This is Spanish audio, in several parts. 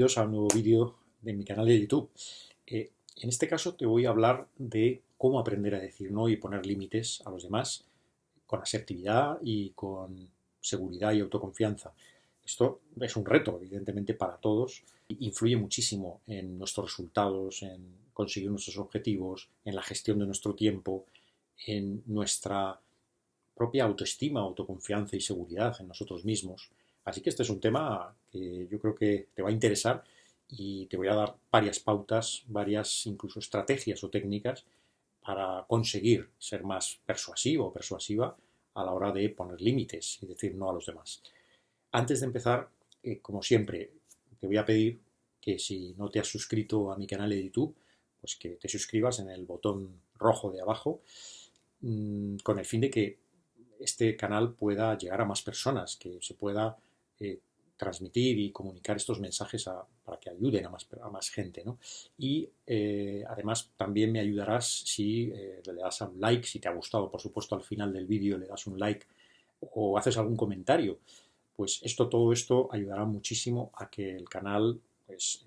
bienvenidos a un nuevo vídeo de mi canal de YouTube. En este caso te voy a hablar de cómo aprender a decir no y poner límites a los demás con asertividad y con seguridad y autoconfianza. Esto es un reto, evidentemente, para todos. Influye muchísimo en nuestros resultados, en conseguir nuestros objetivos, en la gestión de nuestro tiempo, en nuestra propia autoestima, autoconfianza y seguridad en nosotros mismos. Así que este es un tema que yo creo que te va a interesar y te voy a dar varias pautas, varias incluso estrategias o técnicas para conseguir ser más persuasivo o persuasiva a la hora de poner límites y decir no a los demás. Antes de empezar, como siempre, te voy a pedir que si no te has suscrito a mi canal de YouTube, pues que te suscribas en el botón rojo de abajo, con el fin de que este canal pueda llegar a más personas, que se pueda transmitir y comunicar estos mensajes para que ayuden a más gente, ¿no? Y además también me ayudarás si le das a un like, si te ha gustado, por supuesto, al final del vídeo le das un like o haces algún comentario. Pues todo esto ayudará muchísimo a que el canal pues,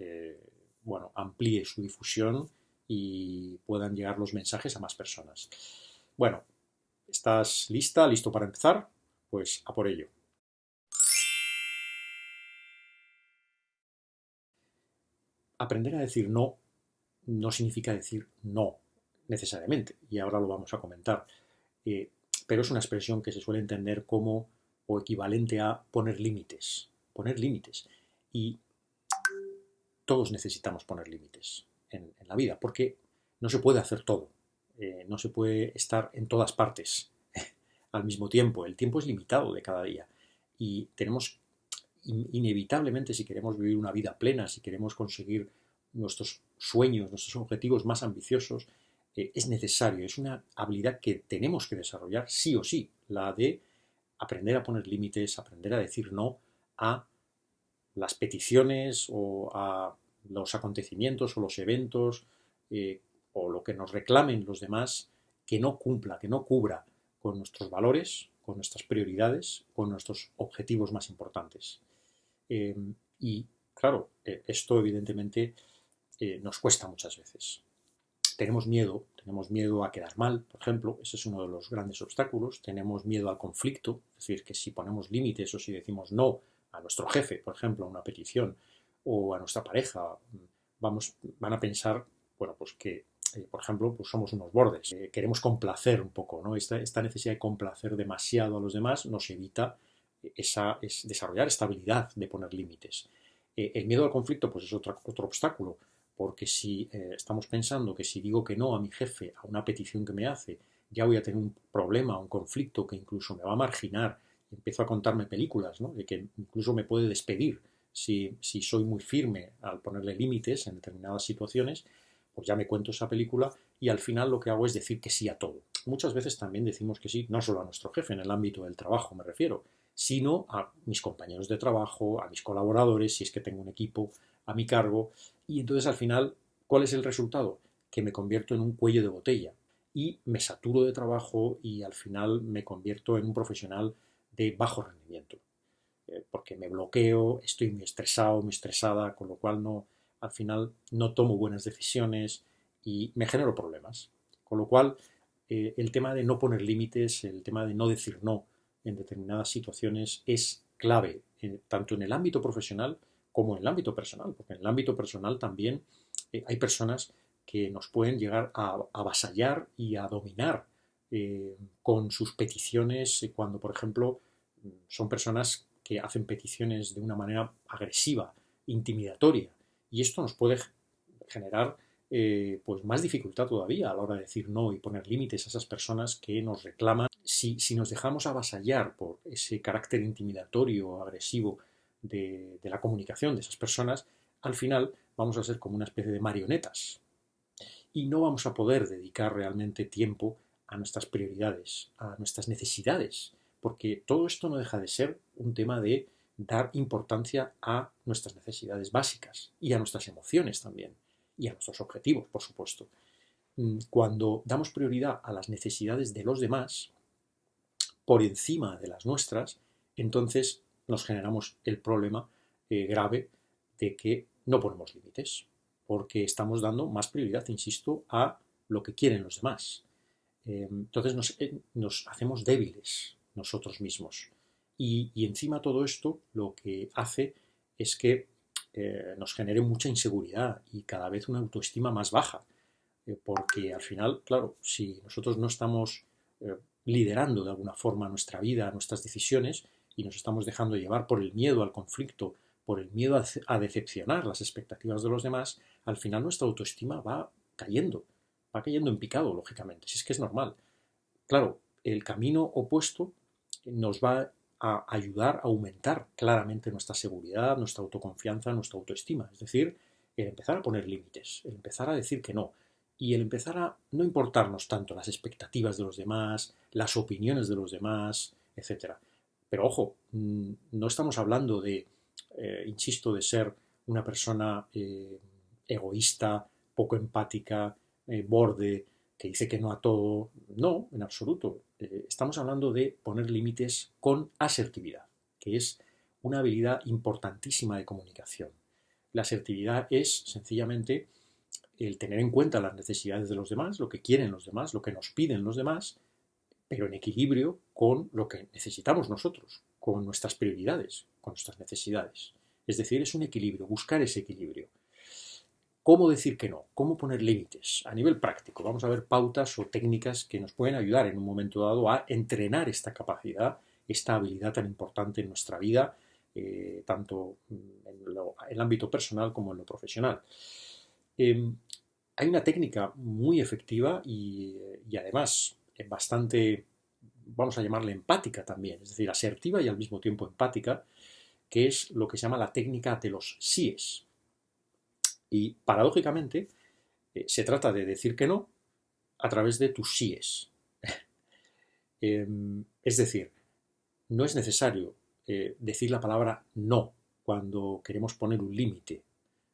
bueno, amplíe su difusión y puedan llegar los mensajes a más personas. Bueno, ¿estás lista? ¿Listo para empezar? Pues a por ello. Aprender a decir no no significa decir no necesariamente, y ahora lo vamos a comentar, pero es una expresión que se suele entender como o equivalente a poner límites. Poner límites. Y todos necesitamos poner límites en la vida, porque no se puede hacer todo. No se puede estar en todas partes al mismo tiempo. El tiempo es limitado de cada día y tenemos inevitablemente, si queremos vivir una vida plena, si queremos conseguir nuestros sueños, nuestros objetivos más ambiciosos, es necesario, es una habilidad que tenemos que desarrollar sí o sí, la de aprender a poner límites, aprender a decir no a las peticiones o a los acontecimientos o los eventos o lo que nos reclamen los demás que no cumpla, que no cubra con nuestros valores, con nuestras prioridades, con nuestros objetivos más importantes. Y claro, esto evidentemente nos cuesta muchas veces. Tenemos miedo a quedar mal, por ejemplo, ese es uno de los grandes obstáculos. Tenemos miedo al conflicto, es decir, que si ponemos límites o si decimos no a nuestro jefe, por ejemplo, a una petición, o a nuestra pareja, van a pensar, bueno, pues que, por ejemplo, pues somos unos bordes. Queremos complacer un poco, ¿no? Esta necesidad de complacer demasiado a los demás nos evita desarrollar esta habilidad de poner límites. El miedo al conflicto pues es otro obstáculo, porque si estamos pensando que si digo que no a mi jefe, a una petición que me hace, ya voy a tener un problema, un conflicto que incluso me va a marginar, y empiezo a contarme películas, ¿no? De que incluso me puede despedir si soy muy firme al ponerle límites en determinadas situaciones, pues ya me cuento esa película y al final lo que hago es decir que sí a todo. Muchas veces también decimos que sí, no solo a nuestro jefe, en el ámbito del trabajo me refiero, sino a mis compañeros de trabajo, a mis colaboradores, si es que tengo un equipo a mi cargo, y entonces al final, ¿cuál es el resultado? Que me convierto en un cuello de botella y me saturo de trabajo y al final me convierto en un profesional de bajo rendimiento, porque me bloqueo, estoy muy estresado, muy estresada, con lo cual al final no tomo buenas decisiones y me genero problemas. Con lo cual, el tema de no poner límites, el tema de no decir no en determinadas situaciones es clave, tanto en el ámbito profesional como en el ámbito personal, porque en el ámbito personal también hay personas que nos pueden llegar a avasallar y a dominar con sus peticiones cuando, por ejemplo, son personas que hacen peticiones de una manera agresiva, intimidatoria, y esto nos puede generar pues más dificultad todavía a la hora de decir no y poner límites a esas personas que nos reclaman. Si nos dejamos avasallar por ese carácter intimidatorio o agresivo de la comunicación de esas personas, al final vamos a ser como una especie de marionetas y no vamos a poder dedicar realmente tiempo a nuestras prioridades, a nuestras necesidades, porque todo esto no deja de ser un tema de dar importancia a nuestras necesidades básicas y a nuestras emociones también, y a nuestros objetivos, por supuesto. Cuando damos prioridad a las necesidades de los demás por encima de las nuestras, entonces nos generamos el problema grave de que no ponemos límites, porque estamos dando más prioridad, insisto, a lo que quieren los demás. Entonces nos hacemos débiles nosotros mismos. Y encima todo esto lo que hace es que nos genere mucha inseguridad y cada vez una autoestima más baja. Porque al final, claro, si nosotros no estamos liderando de alguna forma nuestra vida, nuestras decisiones, y nos estamos dejando llevar por el miedo al conflicto, por el miedo a decepcionar las expectativas de los demás, al final nuestra autoestima va cayendo en picado, lógicamente, si es que es normal. Claro, el camino opuesto nos va a ayudar a aumentar claramente nuestra seguridad, nuestra autoconfianza, nuestra autoestima. Es decir, el empezar a poner límites, el empezar a decir que no, y el empezar a no importarnos tanto las expectativas de los demás, las opiniones de los demás, etcétera. Pero ojo, no estamos hablando de, insisto, de ser una persona egoísta, poco empática, borde, que dice que no a todo. No, en absoluto. Estamos hablando de poner límites con asertividad, que es una habilidad importantísima de comunicación. La asertividad es sencillamente el tener en cuenta las necesidades de los demás, lo que quieren los demás, lo que nos piden los demás, pero en equilibrio con lo que necesitamos nosotros, con nuestras prioridades, con nuestras necesidades. Es decir, es un equilibrio, buscar ese equilibrio. ¿Cómo decir que no? ¿Cómo poner límites? A nivel práctico, vamos a ver pautas o técnicas que nos pueden ayudar en un momento dado a entrenar esta capacidad, esta habilidad tan importante en nuestra vida, tanto en el ámbito personal como en lo profesional. Hay una técnica muy efectiva y además bastante, vamos a llamarle empática también, es decir, asertiva y al mismo tiempo empática, que es lo que se llama la técnica de los síes. Y paradójicamente se trata de decir que no a través de tus síes. Es decir, no es necesario decir la palabra no cuando queremos poner un límite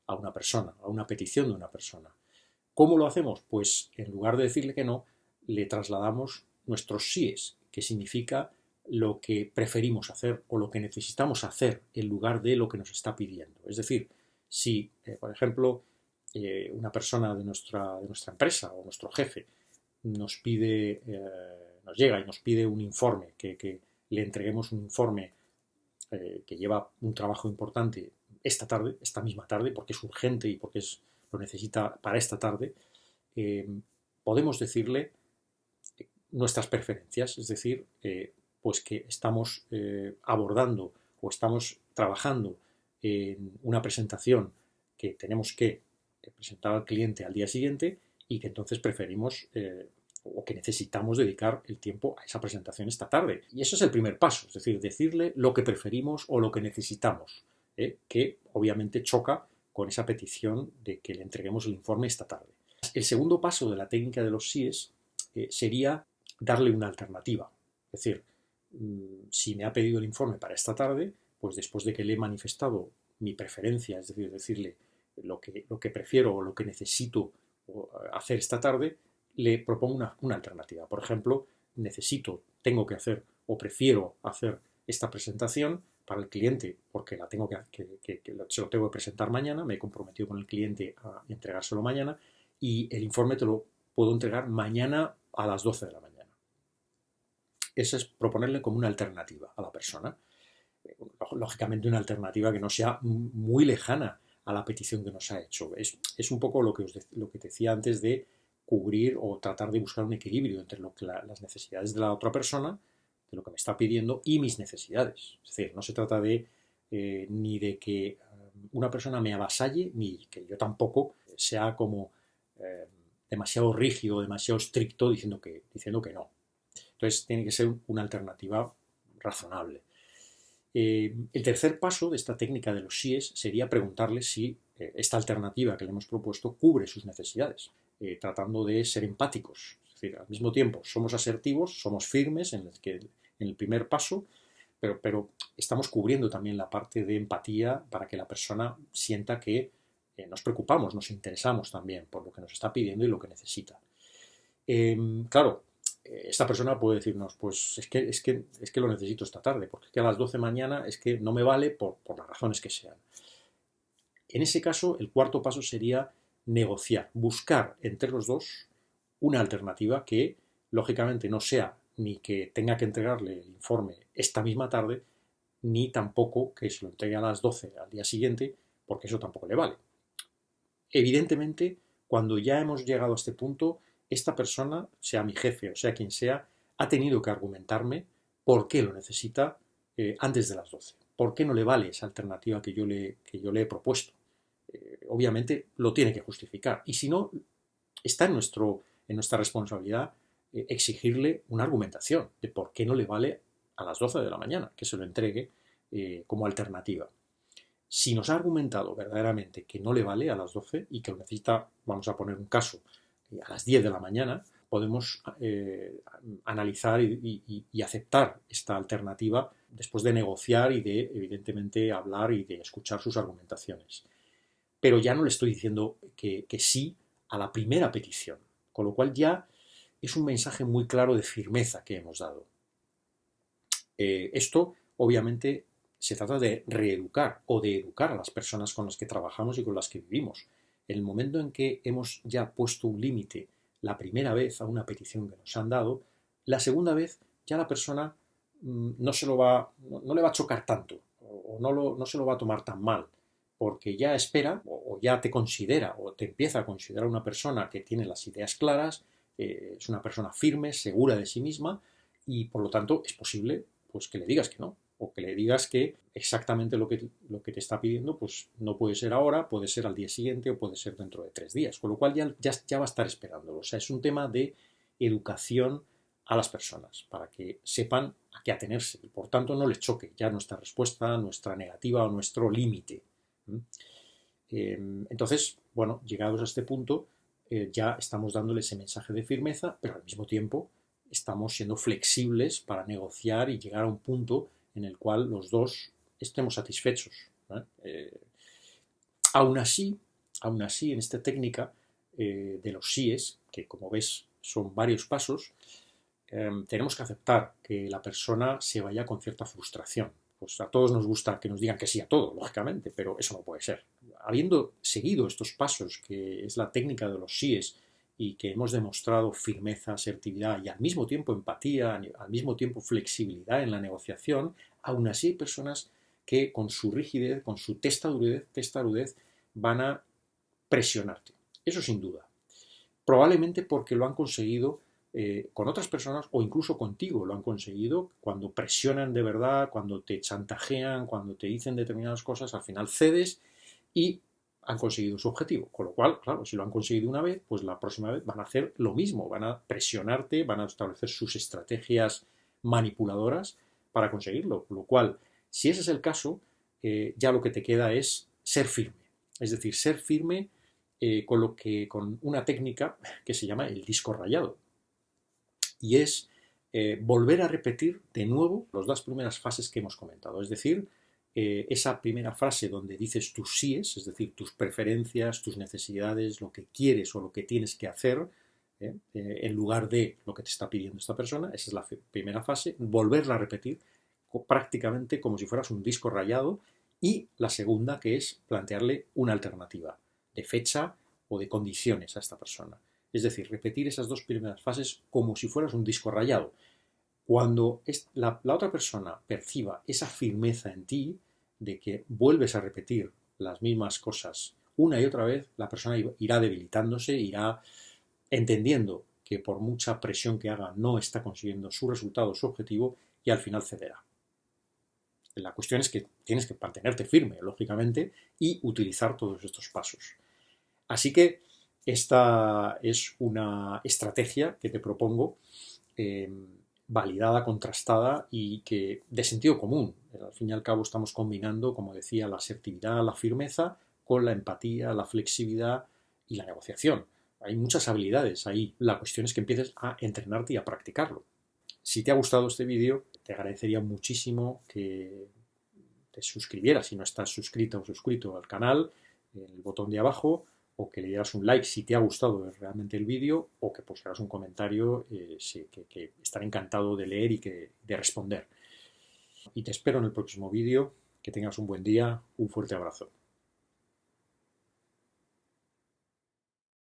a una persona, a una petición de una persona. ¿Cómo lo hacemos? Pues en lugar de decirle que no, le trasladamos nuestros síes, que significa lo que preferimos hacer o lo que necesitamos hacer en lugar de lo que nos está pidiendo. Es decir, si, por ejemplo, una persona de nuestra empresa o nuestro jefe nos pide, nos llega y nos pide un informe, que le entreguemos un informe que lleva un trabajo importante esta tarde, esta misma tarde, porque es urgente y porque lo necesita para esta tarde, podemos decirle nuestras preferencias, es decir, pues que estamos abordando o estamos trabajando en una presentación que tenemos que presentar al cliente al día siguiente y que entonces preferimos o que necesitamos dedicar el tiempo a esa presentación esta tarde. Y eso es el primer paso, es decir, decirle lo que preferimos o lo que necesitamos, que obviamente choca con esa petición de que le entreguemos el informe esta tarde. El segundo paso de la técnica de los síes sería darle una alternativa. Es decir, si me ha pedido el informe para esta tarde, pues después de que le he manifestado mi preferencia, es decir, decirle lo que prefiero o lo que necesito hacer esta tarde, le propongo una alternativa. Por ejemplo, tengo que hacer o prefiero hacer esta presentación para el cliente porque se lo tengo que presentar mañana, me he comprometido con el cliente a entregárselo mañana y el informe te lo puedo entregar mañana a las 12 de la mañana. Eso es proponerle como una alternativa a la persona. Lógicamente una alternativa que no sea muy lejana a la petición que nos ha hecho. Es un poco lo que te decía antes de cubrir o tratar de buscar un equilibrio entre las necesidades de la otra persona, de lo que me está pidiendo, y mis necesidades. Es decir, no se trata ni de que una persona me avasalle, ni que yo tampoco sea como demasiado rígido, demasiado estricto diciendo que no. Entonces tiene que ser una alternativa razonable. El tercer paso de esta técnica de los síes sería preguntarle si esta alternativa que le hemos propuesto cubre sus necesidades, tratando de ser empáticos. Es decir, al mismo tiempo somos asertivos, somos firmes en el primer paso, pero estamos cubriendo también la parte de empatía para que la persona sienta que nos preocupamos, nos interesamos también por lo que nos está pidiendo y lo que necesita. Claro, esta persona puede decirnos, pues es que lo necesito esta tarde, porque es que a las 12 de mañana es que no me vale por las razones que sean. En ese caso, el cuarto paso sería negociar, buscar entre los dos una alternativa que, lógicamente, no sea ni que tenga que entregarle el informe esta misma tarde, ni tampoco que se lo entregue a las 12 al día siguiente, porque eso tampoco le vale. Evidentemente, cuando ya hemos llegado a este punto, esta persona, sea mi jefe o sea quien sea, ha tenido que argumentarme por qué lo necesita antes de las 12. ¿Por qué no le vale esa alternativa que yo le he propuesto? Obviamente lo tiene que justificar. Y si no, está en nuestra responsabilidad exigirle una argumentación de por qué no le vale a las 12 de la mañana que se lo entregue como alternativa. Si nos ha argumentado verdaderamente que no le vale a las 12 y que lo necesita, vamos a poner un caso, a las 10 de la mañana, podemos analizar y aceptar esta alternativa después de negociar y de, evidentemente, hablar y de escuchar sus argumentaciones. Pero ya no le estoy diciendo que sí a la primera petición, con lo cual ya es un mensaje muy claro de firmeza que hemos dado. Esto, obviamente, se trata de reeducar o de educar a las personas con las que trabajamos y con las que vivimos. En el momento en que hemos ya puesto un límite la primera vez a una petición que nos han dado, la segunda vez ya la persona no le va a chocar tanto o no se lo va a tomar tan mal, porque ya espera o ya te considera o te empieza a considerar una persona que tiene las ideas claras, es una persona firme, segura de sí misma y por lo tanto es posible pues que le digas que no, o que le digas que exactamente lo que te está pidiendo pues no puede ser ahora, puede ser al día siguiente o puede ser dentro de 3 días, con lo cual ya va a estar esperándolo. O sea, es un tema de educación a las personas para que sepan a qué atenerse y por tanto no les choque ya nuestra respuesta, nuestra negativa o nuestro límite. Entonces, bueno, llegados a este punto, ya estamos dándole ese mensaje de firmeza, pero al mismo tiempo estamos siendo flexibles para negociar y llegar a un punto en el cual los dos estemos satisfechos. Aún así, en esta técnica de los síes, que como ves son varios pasos, tenemos que aceptar que la persona se vaya con cierta frustración. Pues a todos nos gusta que nos digan que sí a todo, lógicamente, pero eso no puede ser. Habiendo seguido estos pasos, que es la técnica de los síes, y que hemos demostrado firmeza, asertividad y al mismo tiempo empatía, al mismo tiempo flexibilidad en la negociación, aún así hay personas que con su rigidez, con su testarudez van a presionarte. Eso sin duda. Probablemente porque lo han conseguido con otras personas o incluso contigo lo han conseguido cuando presionan de verdad, cuando te chantajean, cuando te dicen determinadas cosas, al final cedes y han conseguido su objetivo. Con lo cual, claro, si lo han conseguido una vez, pues la próxima vez van a hacer lo mismo, van a presionarte, van a establecer sus estrategias manipuladoras para conseguirlo. Con lo cual, si ese es el caso, ya lo que te queda es ser firme. Es decir, ser firme con una técnica que se llama el disco rayado. Y es volver a repetir de nuevo las dos primeras fases que hemos comentado. Es decir, esa primera frase donde dices tus síes, es decir, tus preferencias, tus necesidades, lo que quieres o lo que tienes que hacer, en lugar de lo que te está pidiendo esta persona. Esa es la primera fase. Volverla a repetir prácticamente como si fueras un disco rayado. Y la segunda, que es plantearle una alternativa de fecha o de condiciones a esta persona. Es decir, repetir esas dos primeras fases como si fueras un disco rayado. Cuando la otra persona perciba esa firmeza en ti, de que vuelves a repetir las mismas cosas una y otra vez, la persona irá debilitándose, irá entendiendo que por mucha presión que haga no está consiguiendo su resultado, su objetivo, y al final cederá. La cuestión es que tienes que mantenerte firme, lógicamente, y utilizar todos estos pasos. Así que esta es una estrategia que te propongo, validada, contrastada y que de sentido común. Al fin y al cabo estamos combinando, como decía, la asertividad, la firmeza con la empatía, la flexibilidad y la negociación. Hay muchas habilidades ahí. La cuestión es que empieces a entrenarte y a practicarlo. Si te ha gustado este vídeo, te agradecería muchísimo que te suscribieras si no estás suscrito o suscrito al canal, el botón de abajo, o que le dieras un like si te ha gustado realmente el vídeo, o que pusieras un comentario, que estaré encantado de leer y de responder. Y te espero en el próximo vídeo. Que tengas un buen día. Un fuerte abrazo.